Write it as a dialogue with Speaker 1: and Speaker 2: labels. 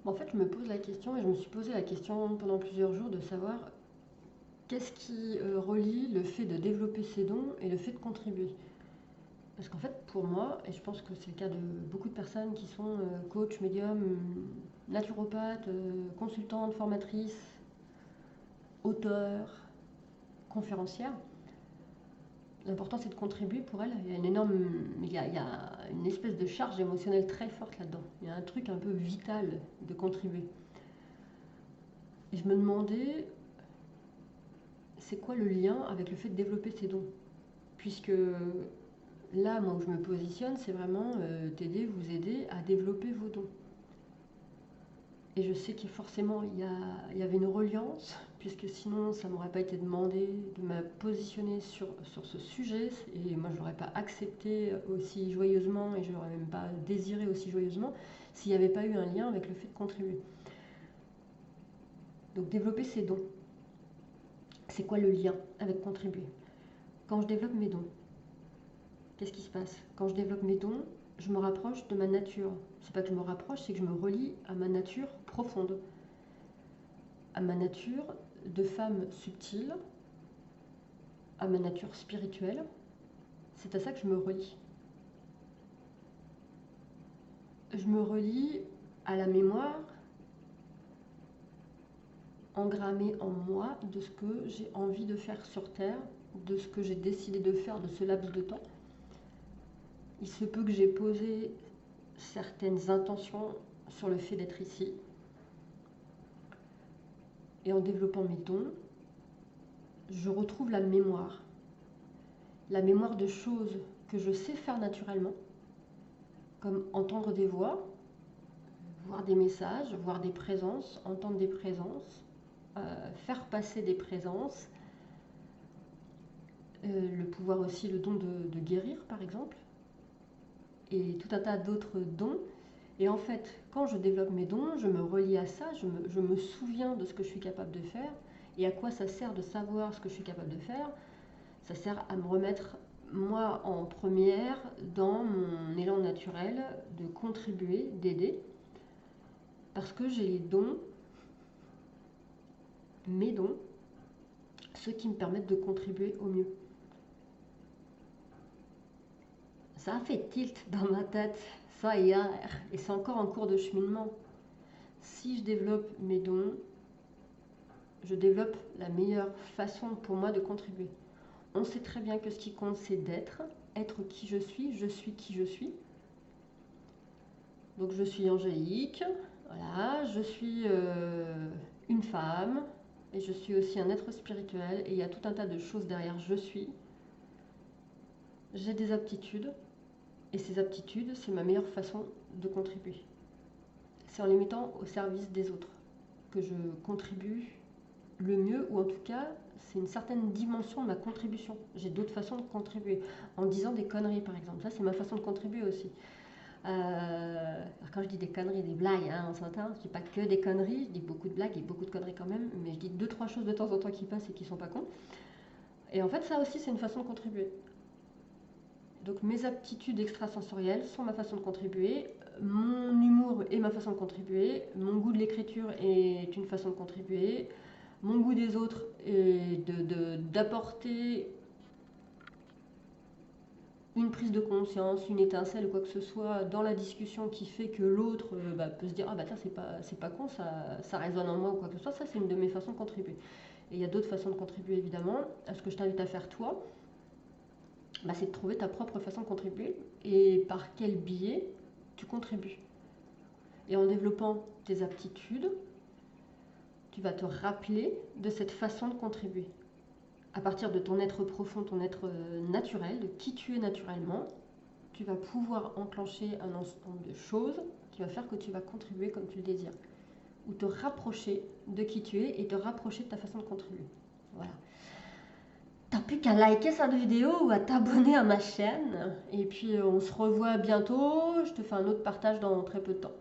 Speaker 1: En fait, je me pose la question et je me suis posé la question pendant plusieurs jours de savoir qu'est-ce qui relie le fait de développer ses dons et le fait de contribuer. Parce qu'en fait, pour moi, et je pense que c'est le cas de beaucoup de personnes qui sont coach, médium, naturopathes, consultantes, formatrices, auteurs, conférencières, l'important c'est de contribuer pour elles. Il y a une espèce de charge émotionnelle très forte là-dedans. Il y a un truc un peu vital de contribuer. Et je me demandais, c'est quoi le lien avec le fait de développer ses dons? Puisque là, moi où je me positionne, c'est vraiment t'aider, vous aider à développer vos dons. Et je sais qu'il forcément il y avait une reliance, puisque sinon ça m'aurait pas été demandé de me positionner sur ce sujet, et moi je l'aurais pas accepté aussi joyeusement, et je l'aurais même pas désiré aussi joyeusement, s'il n'y avait pas eu un lien avec le fait de contribuer. Donc développer ses dons, c'est quoi le lien avec contribuer? Quand je développe mes dons, qu'est-ce qui se passe? Quand je développe mes dons, je me rapproche de ma nature. C'est pas que je me rapproche, c'est que je me relie à ma nature profonde, à ma nature de femme subtile, à ma nature spirituelle. C'est à ça que je me relie. Je me relie à la mémoire engrammée en moi de ce que j'ai envie de faire sur Terre, de ce que j'ai décidé de faire de ce laps de temps. Il se peut que j'ai posé certaines intentions sur le fait d'être ici. Et en développant mes dons, je retrouve la mémoire de choses que je sais faire naturellement, comme entendre des voix, voir des messages, voir des présences, entendre des présences, faire passer des présences, le pouvoir aussi, le don de guérir par exemple, et tout un tas d'autres dons. Et en fait, quand je développe mes dons, je me relie à ça, je me souviens de ce que je suis capable de faire, et à quoi ça sert de savoir ce que je suis capable de faire. Ça sert à me remettre moi en première dans mon élan naturel de contribuer, d'aider, parce que j'ai les dons, mes dons, ceux qui me permettent de contribuer au mieux. Ça a fait tilt dans ma tête, ça hier, et c'est encore en cours de cheminement. Si je développe mes dons, je développe la meilleure façon pour moi de contribuer. On sait très bien que ce qui compte, c'est être qui je suis qui je suis. Donc je suis angélique, voilà, je suis une femme, et je suis aussi un être spirituel, et il y a tout un tas de choses derrière je suis. J'ai des aptitudes, et ces aptitudes, c'est ma meilleure façon de contribuer. C'est en les mettant au service des autres que je contribue le mieux, ou en tout cas, c'est une certaine dimension de ma contribution. J'ai d'autres façons de contribuer, en disant des conneries par exemple. Ça, c'est ma façon de contribuer aussi. Alors quand je dis des conneries, des blagues, hein, on s'entend, je dis pas que des conneries, je dis beaucoup de blagues et beaucoup de conneries quand même, mais je dis 2-3 choses de temps en temps qui passent et qui sont pas cons. Et en fait, ça aussi, c'est une façon de contribuer. Donc mes aptitudes extrasensorielles sont ma façon de contribuer, mon humour est ma façon de contribuer, mon goût de l'écriture est une façon de contribuer, mon goût des autres est d'apporter une prise de conscience, une étincelle ou quoi que ce soit dans la discussion qui fait que l'autre peut se dire ah bah tiens c'est pas con, ça résonne en moi ou quoi que ce soit. Ça c'est une de mes façons de contribuer. Et il y a d'autres façons de contribuer évidemment. Ce que je t'invite à faire toi, c'est de trouver ta propre façon de contribuer et par quel biais tu contribues. Et en développant tes aptitudes, tu vas te rappeler de cette façon de contribuer. À partir de ton être profond, ton être naturel, de qui tu es naturellement, tu vas pouvoir enclencher un ensemble de choses qui va faire que tu vas contribuer comme tu le désires. Ou te rapprocher de qui tu es et te rapprocher de ta façon de contribuer. Voilà. T'as plus qu'à liker cette vidéo ou à t'abonner à ma chaîne. Et puis on se revoit bientôt. Je te fais un autre partage dans très peu de temps.